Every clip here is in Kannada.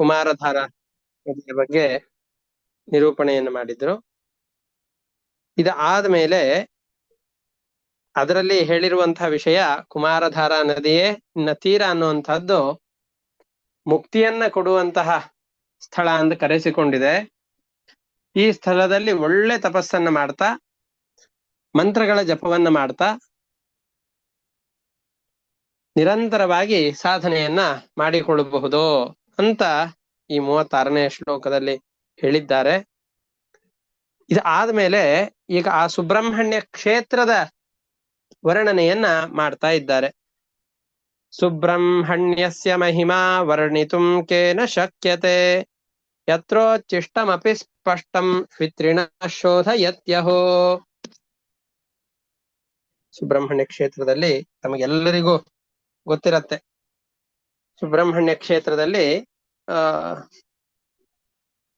ಕುಮಾರಧಾರ ನದಿಯ ಬಗ್ಗೆ ನಿರೂಪಣೆಯನ್ನು ಮಾಡಿದ್ರು. ಆದ್ಮೇಲೆ ಅದರಲ್ಲಿ ಹೇಳಿರುವಂತಹ ವಿಷಯ ಕುಮಾರಧಾರ ನದಿಯೇ ತೀರ ಅನ್ನುವಂಥದ್ದು ಮುಕ್ತಿಯನ್ನ ಕೊಡುವಂತಹ ಸ್ಥಳ ಎಂದು ಕರೆಸಿಕೊಂಡಿದೆ. ಈ ಸ್ಥಳದಲ್ಲಿ ಒಳ್ಳೆ ತಪಸ್ಸನ್ನ ಮಾಡ್ತಾ ಮಂತ್ರಗಳ ಜಪವನ್ನ ಮಾಡ್ತಾ ನಿರಂತರವಾಗಿ ಸಾಧನೆಯನ್ನ ಮಾಡಿಕೊಳ್ಳಬಹುದು ಅಂತ ಈ 36ನೇ ಶ್ಲೋಕದಲ್ಲಿ ಹೇಳಿದ್ದಾರೆ. ಆದ್ಮೇಲೆ ಈಗ ಆ ಸುಬ್ರಹ್ಮಣ್ಯ ಕ್ಷೇತ್ರದ ವರ್ಣನೆಯನ್ನ ಮಾಡ್ತಾ ಇದ್ದಾರೆ. ಸುಬ್ರಹ್ಮಣ್ಯಸ್ಯ ಮಹಿಮಾ ವರ್ಣಿತುಂ ಕೇನ ಶಕ್ಯತೆ ಯತ್ರೋಚ್ಚಿಷ್ಟಮಪಿ ಸ್ಪಷ್ಟಂ ಪಿತೃಣ ಶೋಧಯತ್ಯಹೋ. ಸುಬ್ರಹ್ಮಣ್ಯ ಕ್ಷೇತ್ರದಲ್ಲಿ ತಮಗೆಲ್ಲರಿಗೂ ಗೊತ್ತಿರತ್ತೆ. ಸುಬ್ರಹ್ಮಣ್ಯ ಕ್ಷೇತ್ರದಲ್ಲಿ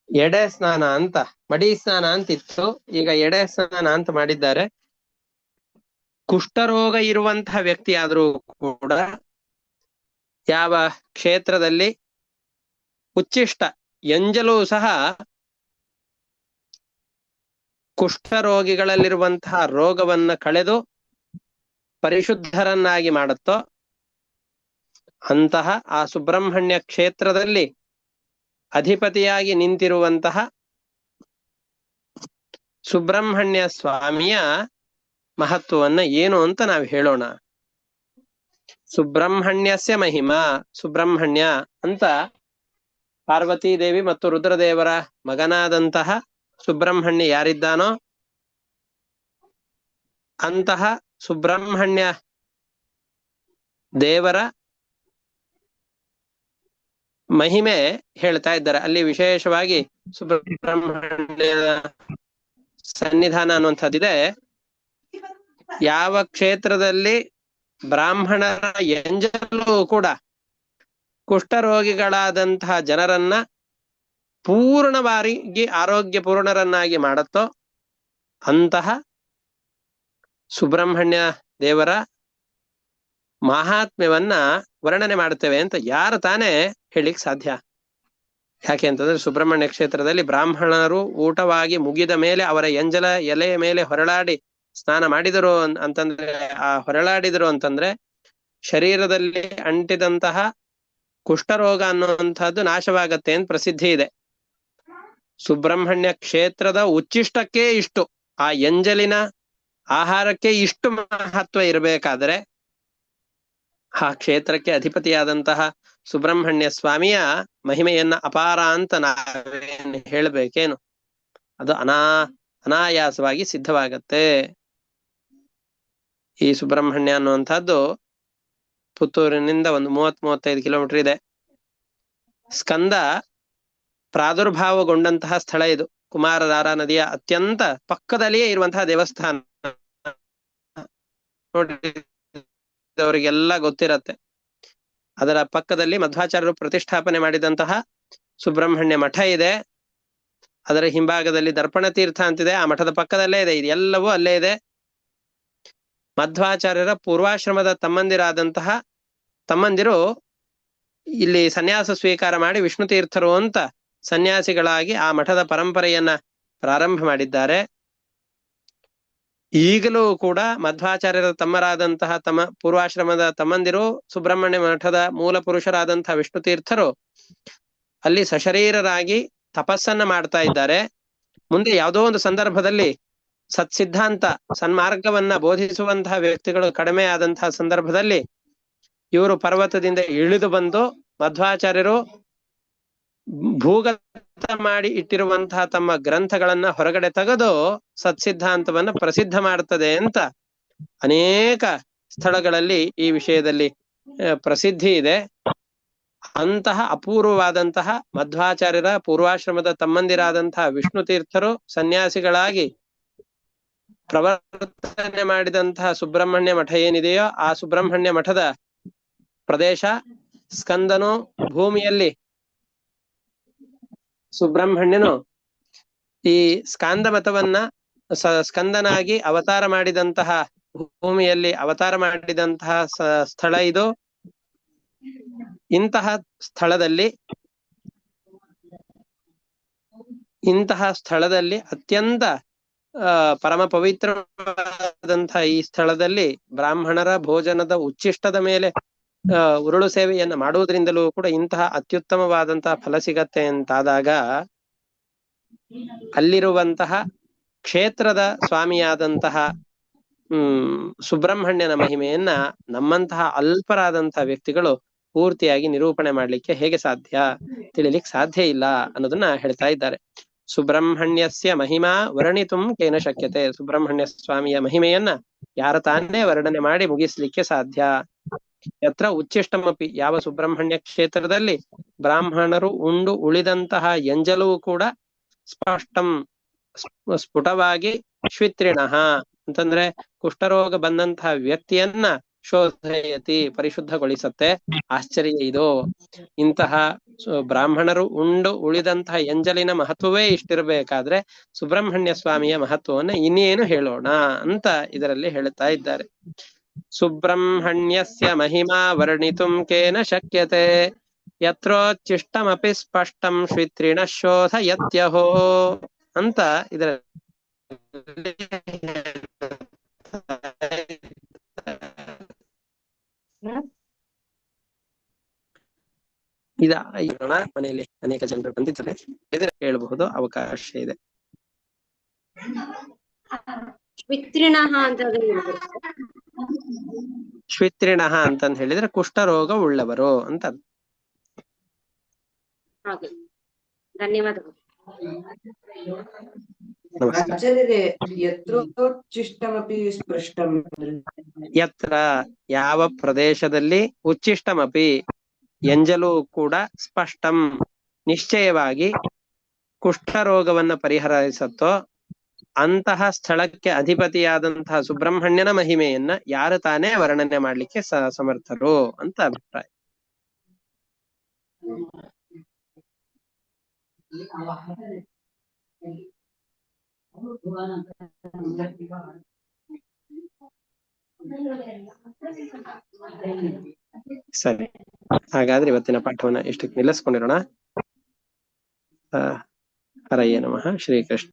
ಎಡೆ ಸ್ನಾನ ಅಂತ, ಮಡಿ ಸ್ನಾನ ಅಂತ ಇತ್ತು, ಈಗ ಎಡೆ ಸ್ನಾನ ಅಂತ ಮಾಡಿದ್ದಾರೆ. ಕುಷ್ಠರೋಗ ಇರುವಂತಹ ವ್ಯಕ್ತಿ ಆದ್ರೂ ಕೂಡ ಯಾವ ಕ್ಷೇತ್ರದಲ್ಲಿ ಉಚ್ಚಿಷ್ಟ ಎಂಜಲು ಸಹ ಕುಷ್ಠರೋಗಿಗಳಲ್ಲಿರುವಂತಹ ರೋಗವನ್ನ ಕಳೆದು ಪರಿಶುದ್ಧರನ್ನಾಗಿ ಮಾಡುತ್ತೋ ಅಂತಹ ಆ ಸುಬ್ರಹ್ಮಣ್ಯ ಕ್ಷೇತ್ರದಲ್ಲಿ ಅಧಿಪತಿಯಾಗಿ ನಿಂತಿರುವಂತಹ ಸುಬ್ರಹ್ಮಣ್ಯ ಸ್ವಾಮಿಯ ಮಹತ್ವವನ್ನ ಏನು ಅಂತ ನಾವು ಹೇಳೋಣ. ಸುಬ್ರಹ್ಮಣ್ಯಸ್ಯ ಮಹಿಮಾ, ಸುಬ್ರಹ್ಮಣ್ಯ ಅಂತ ಪಾರ್ವತೀ ದೇವಿ ಮತ್ತು ರುದ್ರದೇವರ ಮಗನಾದಂತಹ ಸುಬ್ರಹ್ಮಣ್ಯ ಯಾರಿದ್ದಾನೋ ಅಂತಹ ಸುಬ್ರಹ್ಮಣ್ಯ ದೇವರ ಮಹಿಮೆ ಹೇಳ್ತಾ ಇದ್ದಾರೆ. ಅಲ್ಲಿ ವಿಶೇಷವಾಗಿ ಸುಬ್ರಹ್ಮಣ್ಯ ಸನ್ನಿಧಾನ ಅನ್ನುವಂಥದ್ದಿದೆ. ಯಾವ ಕ್ಷೇತ್ರದಲ್ಲಿ ಬ್ರಾಹ್ಮಣರ ಎಂಜಲು ಕೂಡ ಕುಷ್ಠರೋಗಿಗಳಾದಂತಹ ಜನರನ್ನ ಪೂರ್ಣವಾಗಿ ಆರೋಗ್ಯ ಪೂರ್ಣರನ್ನಾಗಿ ಮಾಡುತ್ತೋ ಅಂತಹ ಸುಬ್ರಹ್ಮಣ್ಯ ದೇವರ ಮಹಾತ್ಮ್ಯವನ್ನ ವರ್ಣನೆ ಮಾಡುತ್ತೇವೆ ಅಂತ ಯಾರು ತಾನೇ ಹೇಳಿಕ್ ಸಾಧ್ಯ? ಯಾಕೆ ಅಂತಂದ್ರೆ ಸುಬ್ರಹ್ಮಣ್ಯ ಕ್ಷೇತ್ರದಲ್ಲಿ ಬ್ರಾಹ್ಮಣರು ಊಟವಾಗಿ ಮುಗಿದ ಮೇಲೆ ಅವರ ಎಂಜಲ ಎಲೆಯ ಮೇಲೆ ಹೊರಳಾಡಿ ಸ್ನಾನ ಮಾಡಿದರು ಅಂತಂದ್ರೆ, ಆ ಹೊರಳಾಡಿದರು ಅಂತಂದ್ರೆ ಶರೀರದಲ್ಲಿ ಅಂಟಿದಂತಹ ಕುಷ್ಠರೋಗ ಅನ್ನುವಂಥದ್ದು ನಾಶವಾಗತ್ತೆ ಅಂತ ಪ್ರಸಿದ್ಧಿ ಇದೆ. ಸುಬ್ರಹ್ಮಣ್ಯ ಕ್ಷೇತ್ರದ ಉಚ್ಚಿಷ್ಟಕ್ಕೆ ಇಷ್ಟು, ಆ ಎಂಜಲಿನ ಆಹಾರಕ್ಕೆ ಇಷ್ಟು ಮಹತ್ವ ಇರಬೇಕಾದ್ರೆ ಆ ಕ್ಷೇತ್ರಕ್ಕೆ ಅಧಿಪತಿಯಾದಂತಹ ಸುಬ್ರಹ್ಮಣ್ಯ ಸ್ವಾಮಿಯ ಮಹಿಮೆಯನ್ನ ಅಪಾರ ಅಂತ ನಾವೇನು ಹೇಳಬೇಕೇನು? ಅದು ಅನಾಯಾಸವಾಗಿ ಸಿದ್ಧವಾಗತ್ತೆ. ಈ ಸುಬ್ರಹ್ಮಣ್ಯ ಅನ್ನುವಂಥದ್ದು ಪುತ್ತೂರಿನಿಂದ ಒಂದು 30-35 ಕಿಲೋಮೀಟರ್ ಇದೆ. ಸ್ಕಂದ ಪ್ರಾದುರ್ಭಾವಗೊಂಡಂತಹ ಸ್ಥಳ ಇದು. ಕುಮಾರಧಾರಾ ನದಿಯ ಅತ್ಯಂತ ಪಕ್ಕದಲ್ಲಿಯೇ ಇರುವಂತಹ ದೇವಸ್ಥಾನ. ನೋಡಿ, ಅವರಿಗೆಲ್ಲ ಗೊತ್ತಿರತ್ತೆ. ಅದರ ಪಕ್ಕದಲ್ಲಿ ಮಧ್ವಾಚಾರ್ಯರು ಪ್ರತಿಷ್ಠಾಪನೆ ಮಾಡಿದಂತಹ ಸುಬ್ರಹ್ಮಣ್ಯ ಮಠ ಇದೆ. ಅದರ ಹಿಂಭಾಗದಲ್ಲಿ ದರ್ಪಣ ತೀರ್ಥ ಅಂತಿದೆ, ಆ ಮಠದ ಪಕ್ಕದಲ್ಲೇ ಇದೆ. ಇದೆಲ್ಲವೂ ಅಲ್ಲೇ ಇದೆ. ಮಧ್ವಾಚಾರ್ಯರ ಪೂರ್ವಾಶ್ರಮದ ತಮ್ಮಂದಿರು ಇಲ್ಲಿ ಸನ್ಯಾಸ ಸ್ವೀಕಾರ ಮಾಡಿ ವಿಷ್ಣು ತೀರ್ಥರು ಅಂತ ಸನ್ಯಾಸಿಗಳಾಗಿ ಆ ಮಠದ ಪರಂಪರೆಯನ್ನ ಪ್ರಾರಂಭ ಮಾಡಿದ್ದಾರೆ. ಈಗಲೂ ಕೂಡ ಮಧ್ವಾಚಾರ್ಯರ ತಮ್ಮರಾದಂತಹ ಪೂರ್ವಾಶ್ರಮದ ತಮ್ಮಂದಿರು ಸುಬ್ರಹ್ಮಣ್ಯ ಮಠದ ಮೂಲ ಪುರುಷರಾದಂತಹ ವಿಷ್ಣು ತೀರ್ಥರು ಅಲ್ಲಿ ಸಶರೀರರಾಗಿ ತಪಸ್ಸನ್ನ ಮಾಡ್ತಾ ಇದ್ದಾರೆ. ಮುಂದೆ ಯಾವುದೋ ಒಂದು ಸಂದರ್ಭದಲ್ಲಿ ಸತ್ಸಿದ್ಧಾಂತ ಸನ್ಮಾರ್ಗವನ್ನ ಬೋಧಿಸುವಂತಹ ವ್ಯಕ್ತಿಗಳು ಕಡಿಮೆ ಆದಂತಹ ಸಂದರ್ಭದಲ್ಲಿ ಇವರು ಪರ್ವತದಿಂದ ಇಳಿದು ಬಂದು ಮಧ್ವಾಚಾರ್ಯರು ಭೂಗತ ಮಾಡಿ ಇಟ್ಟಿರುವಂತಹ ತಮ್ಮ ಗ್ರಂಥಗಳನ್ನ ಹೊರಗಡೆ ತೆಗೆದು ಸತ್ಸಿದ್ಧಾಂತವನ್ನ ಪ್ರಸಿದ್ಧ ಮಾಡ್ತದೆ ಅಂತ ಅನೇಕ ಸ್ಥಳಗಳಲ್ಲಿ ಈ ವಿಷಯದಲ್ಲಿ ಪ್ರಸಿದ್ಧಿ ಇದೆ. ಅಂತಹ ಅಪೂರ್ವವಾದಂತಹ ಮಧ್ವಾಚಾರ್ಯರ ಪೂರ್ವಾಶ್ರಮದ ತಮ್ಮಂದಿರಾದಂತಹ ವಿಷ್ಣು ತೀರ್ಥರು ಸನ್ಯಾಸಿಗಳಾಗಿ ಪ್ರವರ್ತನೆ ಮಾಡಿದಂತಹ ಸುಬ್ರಹ್ಮಣ್ಯ ಮಠ ಏನಿದೆಯೋ ಆ ಸುಬ್ರಹ್ಮಣ್ಯ ಮಠದ ಪ್ರದೇಶ ಸ್ಕಂದನು ಭೂಮಿಯಲ್ಲಿ ಸುಬ್ರಹ್ಮಣ್ಯನು ಈ ಸ್ಕಾಂದ ಮತವನ್ನ ಸ್ಕಂದನಾಗಿ ಅವತಾರ ಮಾಡಿದಂತಹ ಭೂಮಿಯಲ್ಲಿ ಅವತಾರ ಮಾಡಿದಂತಹ ಸ್ಥಳ ಇದು. ಇಂತಹ ಸ್ಥಳದಲ್ಲಿ ಇಂತಹ ಸ್ಥಳದಲ್ಲಿ ಅತ್ಯಂತ ಪರಮ ಪವಿತ್ರವಾದಂತಹ ಈ ಸ್ಥಳದಲ್ಲಿ ಬ್ರಾಹ್ಮಣರ ಭೋಜನದ ಉಚ್ಚಿಷ್ಟದ ಮೇಲೆ ಉರುಳು ಸೇವೆಯನ್ನ ಮಾಡುವುದರಿಂದಲೂ ಕೂಡ ಇಂತಹ ಅತ್ಯುತ್ತಮವಾದಂತಹ ಫಲ ಸಿಗತ್ತೆ ಅಂತಾದಾಗ ಅಲ್ಲಿರುವಂತಹ ಕ್ಷೇತ್ರದ ಸ್ವಾಮಿಯಾದಂತಹ ಸುಬ್ರಹ್ಮಣ್ಯನ ಮಹಿಮೆಯನ್ನ ನಮ್ಮಂತಹ ಅಲ್ಪರಾದಂತಹ ವ್ಯಕ್ತಿಗಳು ಪೂರ್ತಿಯಾಗಿ ನಿರೂಪಣೆ ಮಾಡ್ಲಿಕ್ಕೆ ಹೇಗೆ ಸಾಧ್ಯ, ತಿಳಿಲಿಕ್ಕೆ ಸಾಧ್ಯ ಇಲ್ಲ ಅನ್ನೋದನ್ನ ಹೇಳ್ತಾ ಇದ್ದಾರೆ. ಸುಬ್ರಹ್ಮಣ್ಯಸ್ಯ ಮಹಿಮಾ ವರ್ಣಿತುಂ ಕೇನ ಶಕ್ಯತೆ. ಸುಬ್ರಹ್ಮಣ್ಯ ಸ್ವಾಮಿಯ ಮಹಿಮೆಯನ್ನ ಯಾರ ತಾನೇ ವರ್ಣನೆ ಮಾಡಿ ಮುಗಿಸ್ಲಿಕ್ಕೆ ಸಾಧ್ಯ. ಯತ್ರ ಉಚ್ಚಿಷ್ಟಮಪಿ, ಯಾವ ಸುಬ್ರಹ್ಮಣ್ಯ ಕ್ಷೇತ್ರದಲ್ಲಿ ಬ್ರಾಹ್ಮಣರು ಉಂಡು ಉಳಿದಂತಹ ಎಂಜಲವೂ ಕೂಡ ಸ್ಪಷ್ಟಂ ಸ್ಫುಟವಾಗಿ ಶ್ವಿತ್ರಿಣಃ ಅಂತಂದ್ರೆ ಕುಷ್ಠರೋಗ ಬಂದಂತಹ ವ್ಯಕ್ತಿಯನ್ನ ಶೋಧಯತಿ ಪರಿಶುದ್ಧಗೊಳಿಸತ್ತೆ. ಆಶ್ಚರ್ಯ ಇದು. ಇಂತಹ ಬ್ರಾಹ್ಮಣರು ಉಂಡು ಉಳಿದಂತಹ ಎಂಜಲಿನ ಮಹತ್ವವೇ ಇಷ್ಟಿರ್ಬೇಕಾದ್ರೆ ಸುಬ್ರಹ್ಮಣ್ಯ ಸ್ವಾಮಿಯ ಮಹತ್ವವನ್ನ ಇನ್ನೇನು ಹೇಳೋಣ ಅಂತ ಇದರಲ್ಲಿ ಹೇಳ್ತಾ ಇದ್ದಾರೆ. ಸುಬ್ರಹ್ಮಣ್ಯಸ್ಯ ಮಹಿಮಾ ವರ್ಣಿತುಂ ಕೇನ ಶಕ್ಯತೆ ಯತ್ರೋಚ್ಚಿಷ್ಟಮಪಿ ಸ್ಪಷ್ಟಂ ಶ್ವಿತ್ರಿಣ ಶೋಧಯತ್ಯಹೋ ಅಂತ ಇದರ ಮನೆಯಲ್ಲಿ ಅನೇಕ ಜನರು ಬಂದಿದ್ದಾರೆ, ಹೇಳಬಹುದು, ಅವಕಾಶ ಇದೆ. ಶ್ವಿತ್ರಿಣಃ ಅಂತಂದ್ ಹೇಳಿದ್ರೆ ಕುಷ್ಠರೋಗ ಉಳ್ಳವರು ಅಂತ. ಧನ್ಯವಾದಗಳು. ಯತ್ರ ಯಾವ ಪ್ರದೇಶದಲ್ಲಿ ಉಚ್ಚಿಷ್ಟಮಪಿ ಎಂಜಲು ಕೂಡ ಸ್ಪಷ್ಟಂ ನಿಶ್ಚಯವಾಗಿ ಕುಷ್ಠರೋಗವನ್ನ ಪರಿಹರಿಸತ್ತೋ ಅಂತಹ ಸ್ಥಳಕ್ಕೆ ಅಧಿಪತಿಯಾದಂತಹ ಸುಬ್ರಹ್ಮಣ್ಯನ ಮಹಿಮೆಯನ್ನ ಯಾರು ತಾನೇ ವರ್ಣನೆ ಮಾಡ್ಲಿಕ್ಕೆ ಸಮರ್ಥರು ಅಂತ ಅಭಿಪ್ರಾಯ. ಸರಿ, ಹಾಗಾದ್ರೆ ಇವತ್ತಿನ ಪಾಠವನ್ನ ಇಷ್ಟಕ್ಕೆ ನಿಲ್ಲಿಸ್ಕೊಂಡಿರೋಣ. ಹರಯೇ ನಮಃ. ಶ್ರೀಕೃಷ್ಣ.